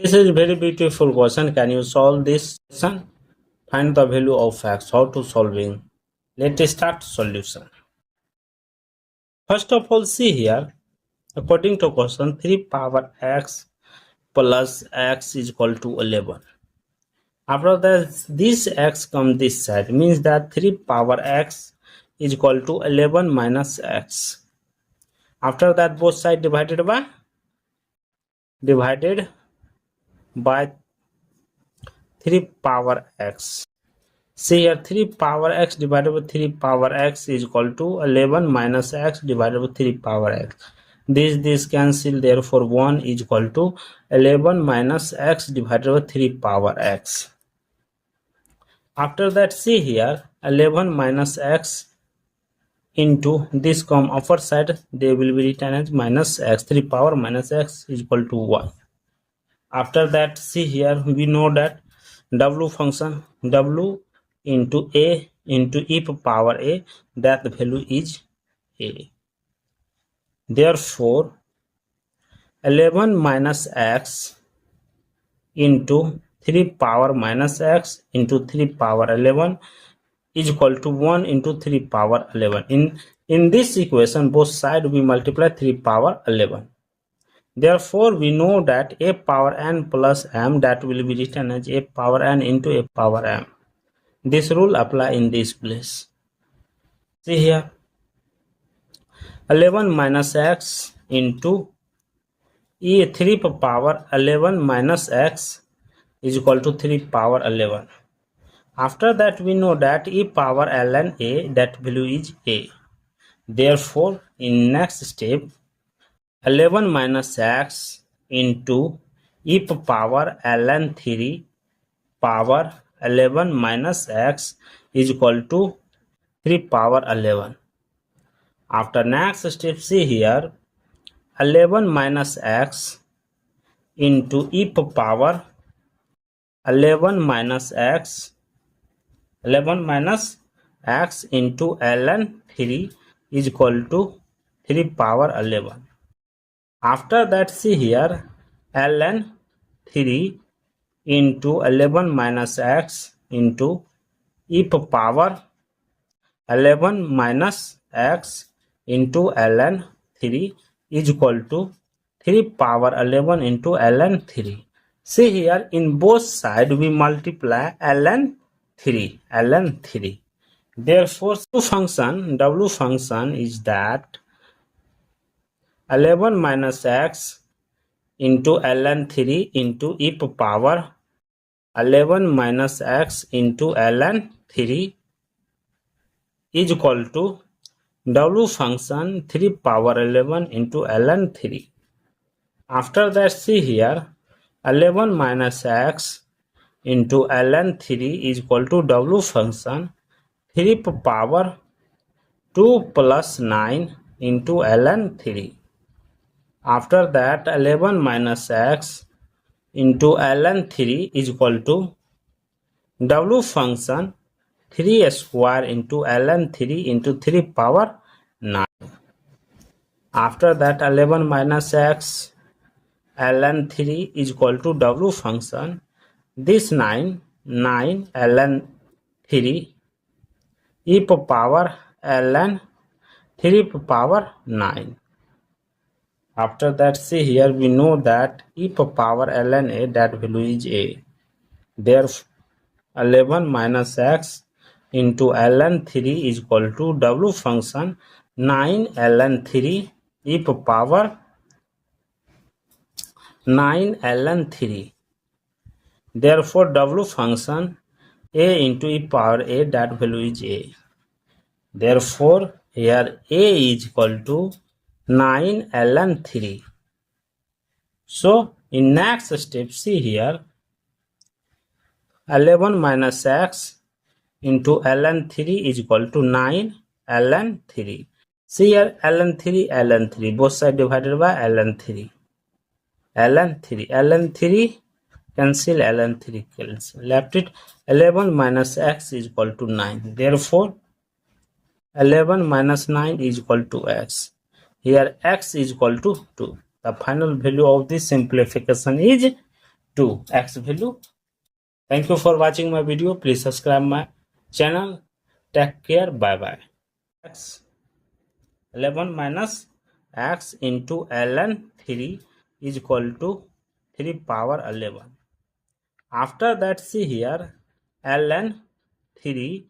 This is very beautiful question. Can you solve this question? Find the value of x. How to solving? Let's start solution. First of all, see here. According to question, 3 power x plus x is equal to 11. After that, this x come this side, means that 3 power x is equal to 11 minus x. After that, both side divided by 3 power x. See here, 3 power x divided by 3 power x is equal to 11 minus x divided by 3 power x. This cancel, therefore 1 is equal to 11 minus x divided by 3 power x. After that, see here, 11 minus x into this come upper side, they will be written as minus x. 3 power minus x is equal to 1. After that, see here, we know that w function, w into a into e power a, that the value is a. Therefore, 11 minus x into 3 power minus x into 3 power 11 is equal to 1 into 3 power 11. In this equation, both sides we multiply 3 power 11. Therefore, we know that a power n plus m, that will be written as a power n into a power m. This rule apply in this place. See here, 11 minus x into e 3 power 11 minus x is equal to 3 power 11. After that, we know that e power ln a, that value is a. Therefore, in next step, 11 minus x into e power ln 3 power 11 minus x is equal to 3 power 11. After next step, see here, 11 minus x into e power 11 minus x into ln 3 is equal to 3 power 11. After that, see here, ln 3 into 11 minus x into e power 11 minus x into ln 3 is equal to 3 power 11 into ln 3. See here, in both sides we multiply ln 3. Therefore, w function is that 11 minus x into ln 3 into e power 11 minus x into ln 3 is equal to w function 3 power 11 into ln 3. After that, see here, 11 minus x into ln 3 is equal to w function 3 power 2 plus 9 into ln 3. After that, 11 minus x into ln 3 is equal to w function 3 square into ln 3 into 3 power 9. After that, 11 minus x ln 3 is equal to w function this 9 ln 3 e power ln 3 power 9. After that, see here, we know that e power ln a, that value is a. Therefore, 11 minus x into ln 3 is equal to w function 9 ln 3 e power 9 ln 3. Therefore, w function a into e power a, that value is a. Therefore, here a is equal to 9 ln 3. So, in next step, see here, 11 minus x into ln 3 is equal to 9 ln 3. See here, ln 3, both sides divided by ln 3. ln 3 cancel, ln 3 cancel. Left it, 11 minus x is equal to 9. Therefore, 11 minus 9 is equal to x. Here x is equal to 2. The final value of this simplification is 2 x value. Thank you for watching my video. Please subscribe my channel. Take care. Bye bye. X 11 minus x into ln 3 is equal to 3 power 11. After that, see here, ln 3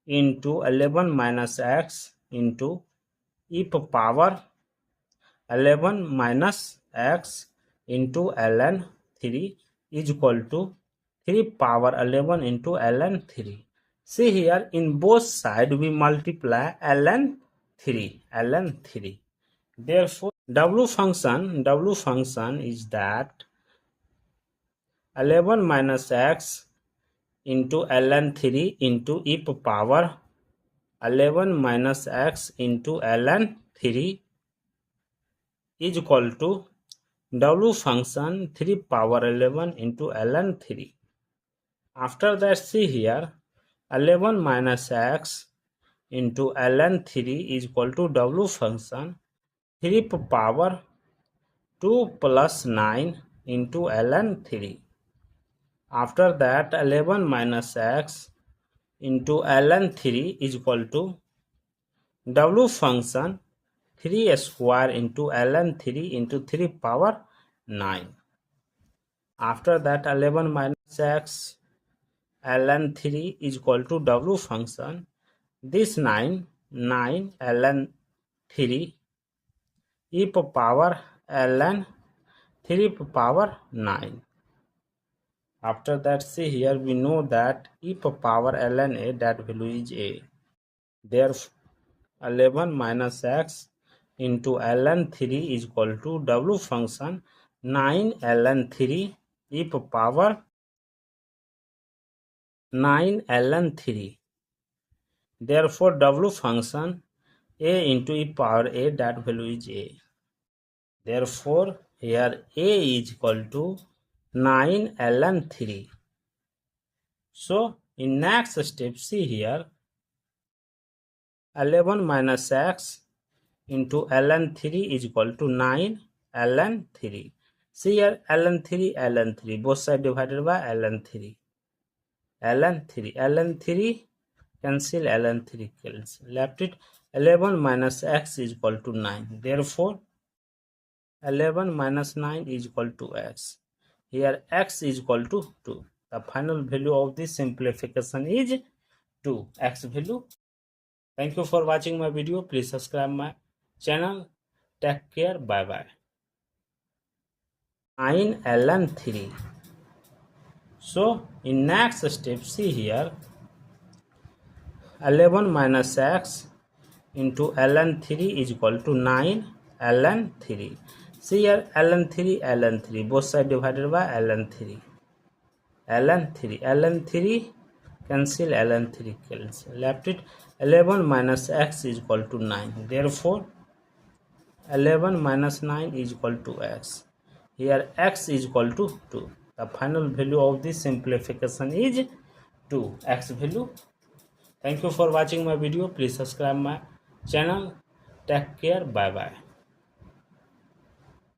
into 11 minus x into e power 11 minus x into ln 3 is equal to 3 power 11 into ln 3. See here, in both sides we multiply ln 3. Therefore, w function is that 11 minus x into ln 3 into e power 11 minus x into ln 3 is equal to w function 3 power 11 into ln 3. After that, see here, 11 minus x into ln 3 is equal to w function 3 power 2 plus 9 into ln 3. After that, 11 minus x into ln 3 is equal to w function 3 square into ln 3 into 3 power 9. After that, 11 minus x ln 3 is equal to w function this 9 ln 3 e power ln 3 power 9. After that, see here, we know that e power ln a, that value is a. Therefore, 11 minus x into ln 3 is equal to w function 9 ln 3 e power 9 ln 3. Therefore, w function a into e power a, that value is a. Therefore, here a is equal to 9 ln 3. So, in next step, see here, 11 minus x into ln 3 is equal to 9 ln 3. See here, ln 3, both sides divided by ln 3. ln 3 cancel, ln 3 cancel. Left it, 11 minus x is equal to 9. Therefore, 11 minus 9 is equal to x. Here x is equal to 2. The final value of this simplification is 2, x value. Thank you for watching my video. Please subscribe my channel. Take care. Bye bye. 9 ln 3. So in next step, see here, 11 minus x into ln 3 is equal to 9 ln 3. See here, ln 3, both sides divided by ln 3. ln 3 cancel, ln 3 cancel. Left it, 11 minus x is equal to 9. Therefore, 11 minus 9 is equal to x. Here x is equal to 2. The final value of this simplification is 2, x value. Thank you for watching my video. Please subscribe my channel. Take care. Bye bye.